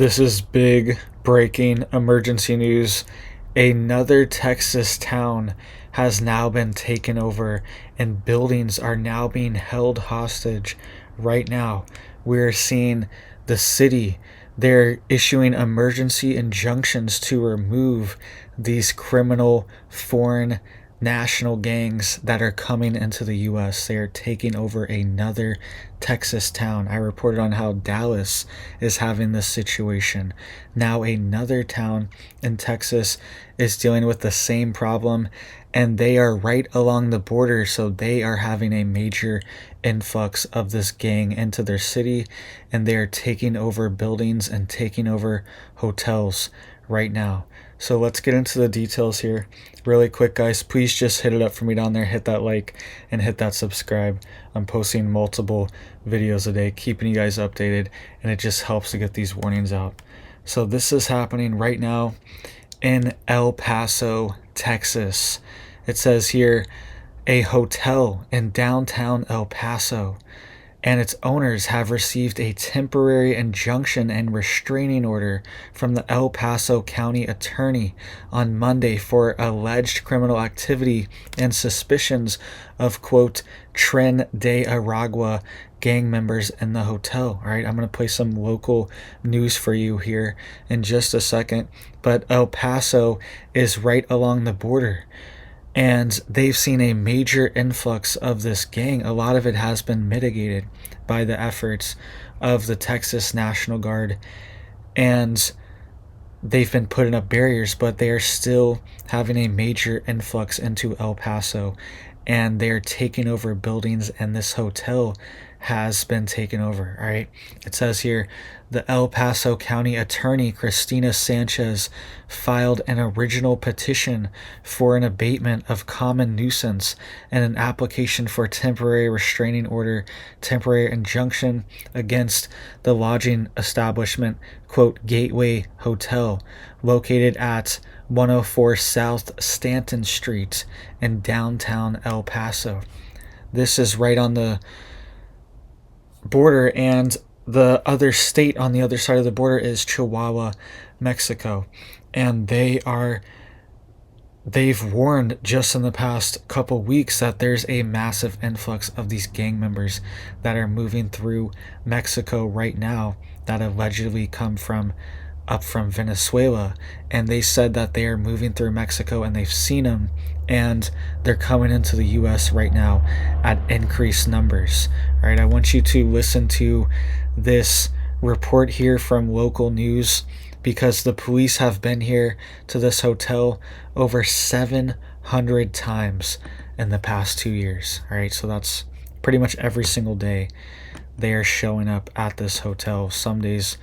This is big breaking emergency news. Another Texas town has now been taken over and buildings are now being held hostage right now. We're seeing the city, they're issuing emergency injunctions to remove these criminal foreign national gangs that are coming into the U.S. They are taking over another Texas town. I reported on how Dallas is having this situation. Now another town in Texas is dealing with the same problem, and they are right along the border, so they are having a major influx of this gang into their city, and they are taking over buildings and taking over hotels right now. So let's get into the details here really quick, guys. Please just hit it up for me down there, hit that like and hit that subscribe. I'm posting multiple videos a day, keeping you guys updated, and it just helps to get these warnings out. So this is happening right now in El Paso, Texas. It says here, a hotel in downtown El Paso and its owners have received a temporary injunction and restraining order from the El Paso County Attorney on Monday for alleged criminal activity and suspicions of, quote, Tren de Aragua gang members in the hotel. All right, I'm going to play some local news for you here in just a second, but El Paso is right along the border. And they've seen a major influx of this gang. A lot of it has been mitigated by the efforts of the Texas National Guard. And they've been putting up barriers, but they are still having a major influx into El Paso. And they are taking over buildings, and this hotel has been taken over. All right. It says here, the El Paso County Attorney Christina Sanchez filed an original petition for an abatement of common nuisance and an application for temporary restraining order, temporary injunction against the lodging establishment, quote, Gateway Hotel, located at 104 South Stanton Street in downtown El Paso. This is right on the border, and the other state on the other side of the border is Chihuahua, Mexico. And they've warned just in the past couple weeks that there's a massive influx of these gang members that are moving through Mexico right now that allegedly come up from Venezuela. And they said that they are moving through Mexico and they've seen them, and they're coming into the U.S. right now at increased numbers. All right, I want you to listen to this report here from local news, because the police have been here to this hotel over 700 times in the past 2 years. All right, so that's pretty much every single day they are showing up at this hotel. Some days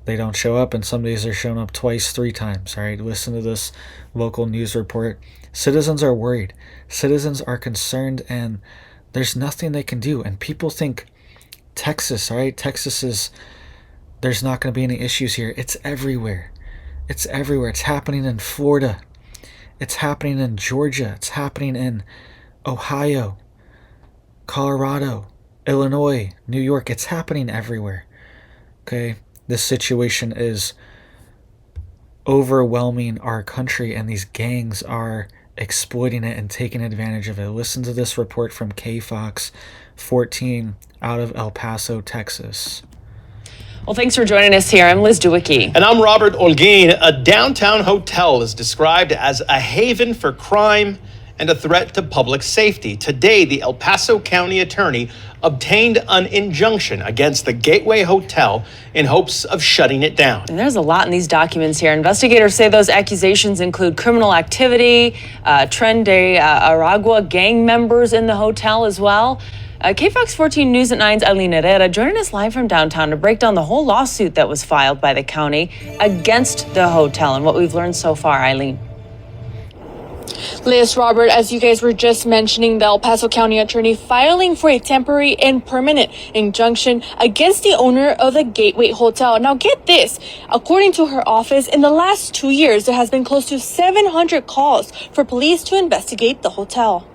they don't show up, and some days they're showing up twice, 3 times. All right, listen to this local news report. Citizens are worried. Citizens are concerned, and there's nothing they can do. And people think Texas, all right, there's not going to be any issues here. It's everywhere. It's everywhere. It's happening in Florida. It's happening in Georgia. It's happening in Ohio, Colorado, Illinois, New York. It's happening everywhere. Okay? This situation is overwhelming our country, and these gangs are exploiting it and taking advantage of it. Listen to this report from KFOX 14 out of El Paso, Texas. Well, thanks for joining us here. I'm Liz Dewicki. And I'm Robert Olguin. A downtown hotel is described as a haven for crime and a threat to public safety. Today, the El Paso County Attorney obtained an injunction against the Gateway Hotel in hopes of shutting it down. And there's a lot in these documents here. Investigators say those accusations include criminal activity, Tren de Aragua gang members in the hotel as well. KFOX 14 News at 9's Eileen Herrera joining us live from downtown to break down the whole lawsuit that was filed by the county against the hotel and what we've learned so far. Eileen. Liz, Robert, as you guys were just mentioning, the El Paso County Attorney filing for a temporary and permanent injunction against the owner of the Gateway Hotel. Now get this, according to her office, in the last 2 years, there has been close to 700 calls for police to investigate the hotel.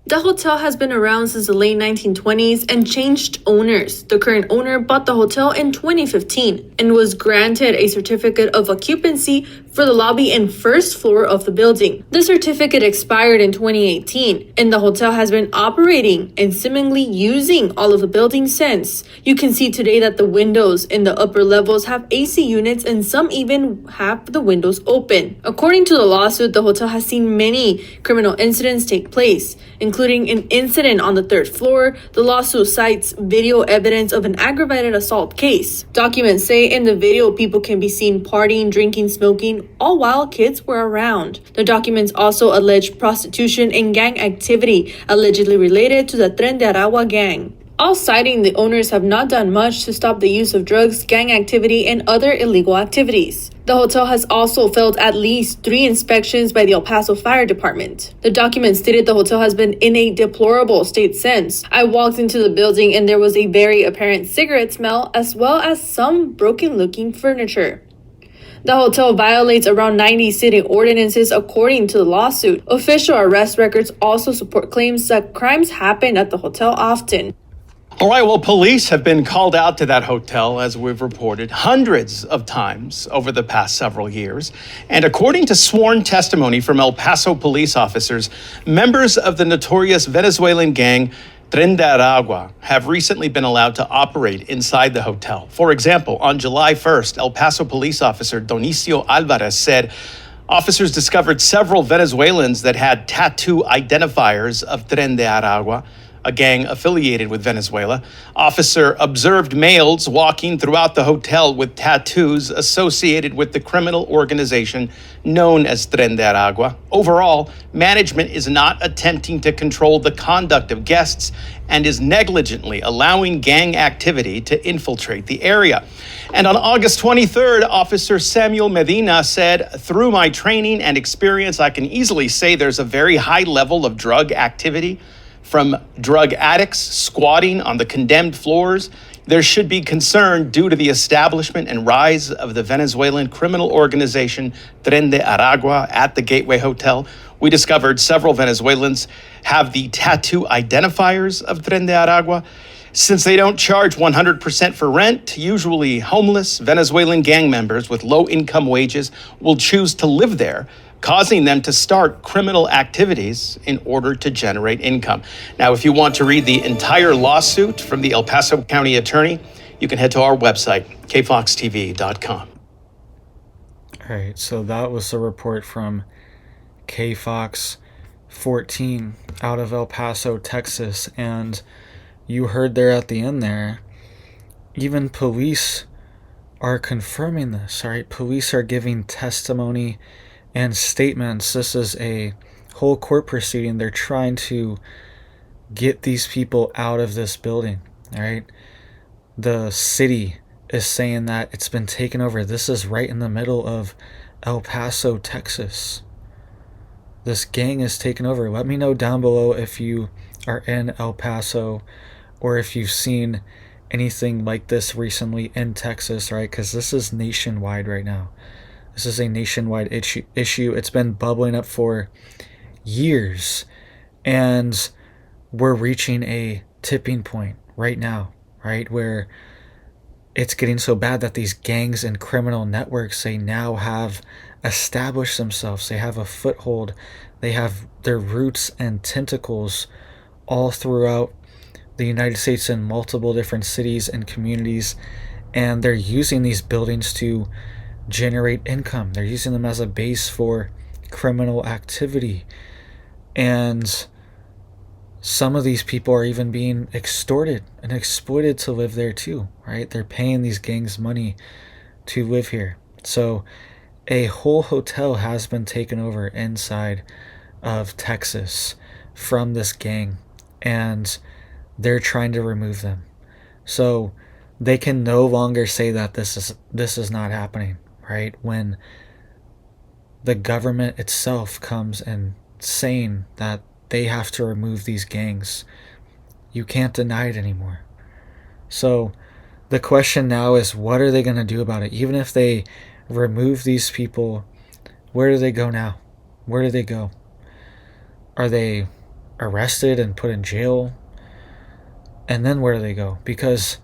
The hotel has been around since the late 1920s and changed owners. The current owner bought the hotel in 2015 and was granted a certificate of occupancy for the lobby and first floor of the building. The certificate expired in 2018, and the hotel has been operating and seemingly using all of the building since. You can see today that the windows in the upper levels have AC units and some even have the windows open. According to the lawsuit, the hotel has seen many criminal incidents take place, including an incident on the third floor. The lawsuit cites video evidence of an aggravated assault case. Documents say in the video people can be seen partying, drinking, smoking, all while kids were around. The documents also allege prostitution and gang activity allegedly related to the Tren de Aragua gang. All citing the owners have not done much to stop the use of drugs, gang activity, and other illegal activities. The hotel has also failed at least 3 inspections by the El Paso Fire Department. The document stated the hotel has been in a deplorable state since. I walked into the building and there was a very apparent cigarette smell as well as some broken-looking furniture. The hotel violates around 90 city ordinances according to the lawsuit. Official arrest records also support claims that crimes happen at the hotel often. All right, well, police have been called out to that hotel, as we've reported, hundreds of times over the past several years. And according to sworn testimony from El Paso police officers, members of the notorious Venezuelan gang Tren de Aragua have recently been allowed to operate inside the hotel. For example, on July 1st, El Paso police officer Donicio Alvarez said officers discovered several Venezuelans that had tattoo identifiers of Tren de Aragua, a gang affiliated with Venezuela. Officer observed males walking throughout the hotel with tattoos associated with the criminal organization known as Tren de Aragua. Overall, management is not attempting to control the conduct of guests and is negligently allowing gang activity to infiltrate the area. And on August 23rd, Officer Samuel Medina said, "Through my training and experience, I can easily say there's a very high level of drug activity from drug addicts squatting on the condemned floors. There should be concern due to the establishment and rise of the Venezuelan criminal organization Tren de Aragua at the Gateway Hotel. We discovered several Venezuelans have the tattoo identifiers of Tren de Aragua. Since they don't charge 100% for rent, usually homeless Venezuelan gang members with low income wages will choose to live there, causing them to start criminal activities in order to generate income." Now, if you want to read the entire lawsuit from the El Paso County Attorney, you can head to our website, kfoxtv.com. All right, so that was the report from KFOX 14 out of El Paso, Texas. And you heard there at the end there, even police are confirming this, all right? Police are giving testimony and statements. This is a whole court proceeding. They're trying to get these people out of this building, all right? The city is saying that it's been taken over. This is right in the middle of El Paso, Texas. This gang is taken over. Let me know down below if you are in El Paso or if you've seen anything like this recently in Texas, right? Because this is nationwide right now. This is a nationwide issue. It's been bubbling up for years, and we're reaching a tipping point right now, right? Where it's getting so bad that these gangs and criminal networks, they now have established themselves. They have a foothold. They have their roots and tentacles all throughout the United States in multiple different cities and communities, and they're using these buildings to generate income. They're using them as a base for criminal activity. And some of these people are even being extorted and exploited to live there too, right? They're paying these gangs money to live here. So a whole hotel has been taken over inside of Texas from this gang, and they're trying to remove them. So they can no longer say that this is not happening, right? When the government itself comes and saying that they have to remove these gangs, you can't deny it anymore. So the question now is, what are they going to do about it? Even if they remove these people, where do they go now? Where do they go? Are they arrested and put in jail. And then where do they go? Because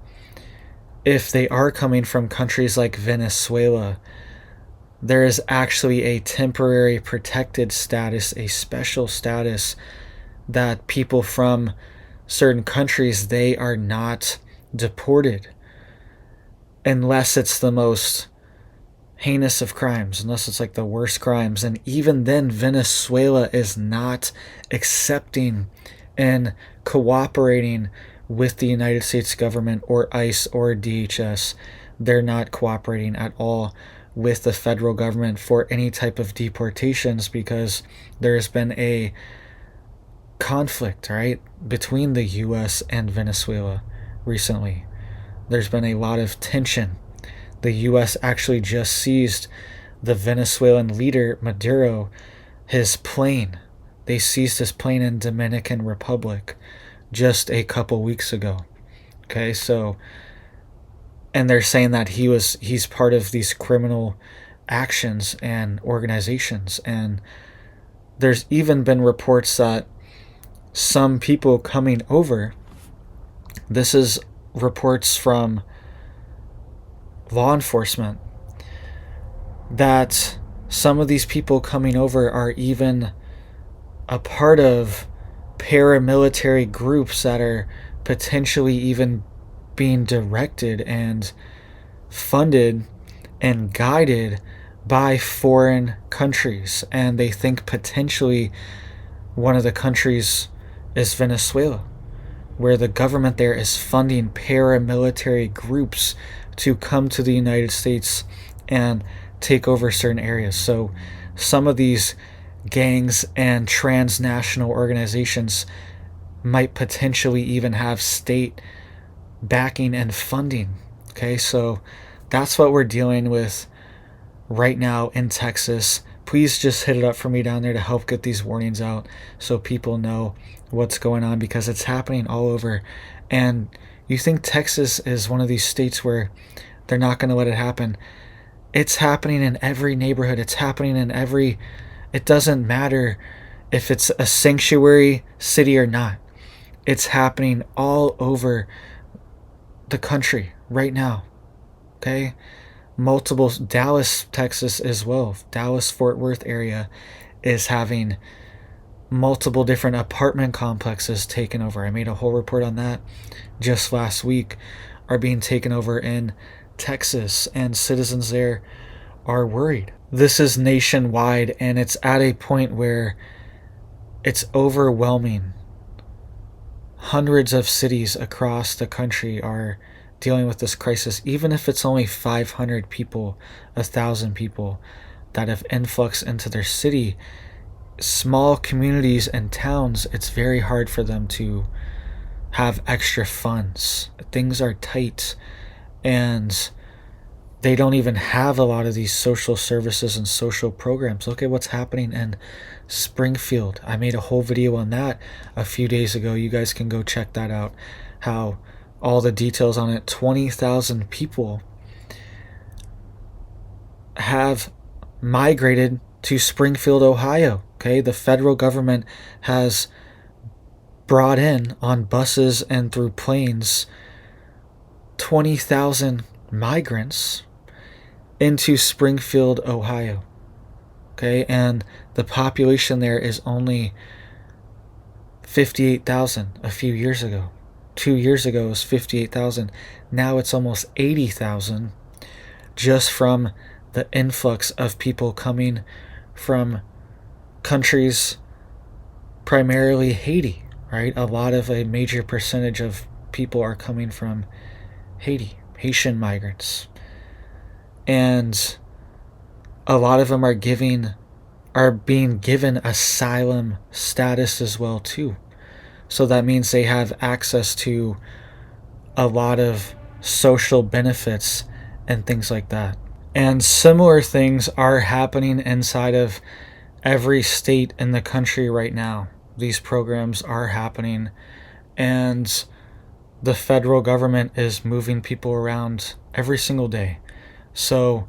if they are coming from countries like Venezuela, there is actually a temporary protected status, a special status that people from certain countries, they are not deported unless it's the most heinous of crimes, unless it's like the worst crimes. And even then, Venezuela is not accepting and cooperating with the United States government or ICE or DHS. They're not cooperating at all with the federal government for any type of deportations because there's been a conflict, right, between the US and Venezuela recently. There's been a lot of tension. The US actually just seized the Venezuelan leader Maduro, his plane. They seized his plane in Dominican Republic just a couple weeks ago. Okay, so, and they're saying that he's part of these criminal actions and organizations. And there's even been reports that some people coming over, this is reports from law enforcement, that some of these people coming over are even a part of paramilitary groups that are potentially even being directed and funded and guided by foreign countries. And they think potentially one of the countries is Venezuela, where the government there is funding paramilitary groups to come to the United States and take over certain areas. So some of these gangs and transnational organizations might potentially even have state backing and funding. Okay, so that's what we're dealing with right now in Texas. Please just hit it up for me down there to help get these warnings out so people know what's going on, because it's happening all over. And you think Texas is one of these states where they're not going to let it happen. It's happening in every neighborhood. It's happening in every... It doesn't matter if it's a sanctuary city or not. It's happening all over the country right now. Okay? Multiple... Dallas, Texas as well. Dallas-Fort Worth area is having multiple different apartment complexes taken over. I made a whole report on that just last week. Are being taken over in Texas, and citizens there are worried. This is nationwide, and it's at a point where it's overwhelming. Hundreds of cities across the country are dealing with this crisis, even if it's only 500 people, 1,000 people that have influx into their city. Small communities and towns, it's very hard for them to have extra funds. Things are tight, and they don't even have a lot of these social services and social programs. Look at what's happening in Springfield. I made a whole video on that a few days ago. You guys can go check that out. How all the details on it. 20,000 people have migrated to Springfield, Ohio. Okay, the federal government has brought in on buses and through planes 20,000 migrants into Springfield, Ohio. Okay, and the population there is only 58,000 a few years ago. 2 years ago it was 58,000. Now it's almost 80,000 just from the influx of people coming from countries, primarily Haiti, right? A major percentage of people are coming from Haiti, Haitian migrants. And a lot of them are being given asylum status as well too. So that means they have access to a lot of social benefits and things like that. And similar things are happening inside of every state in the country right now. These programs are happening, and the federal government is moving people around every single day. So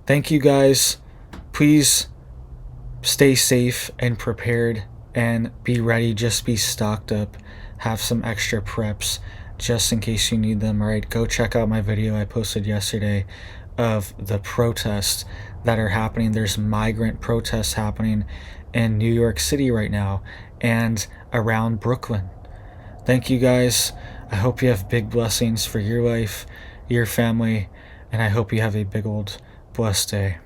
thank you guys. Please stay safe and prepared. and be ready. Just be stocked up. Have some extra preps just in case you need them, right? Go check out my video I posted yesterday of the protests that are happening. There's migrant protests happening in New York City right now and around Brooklyn. Thank you guys. I hope you have big blessings for your life, your family, and I hope you have a big old blessed day.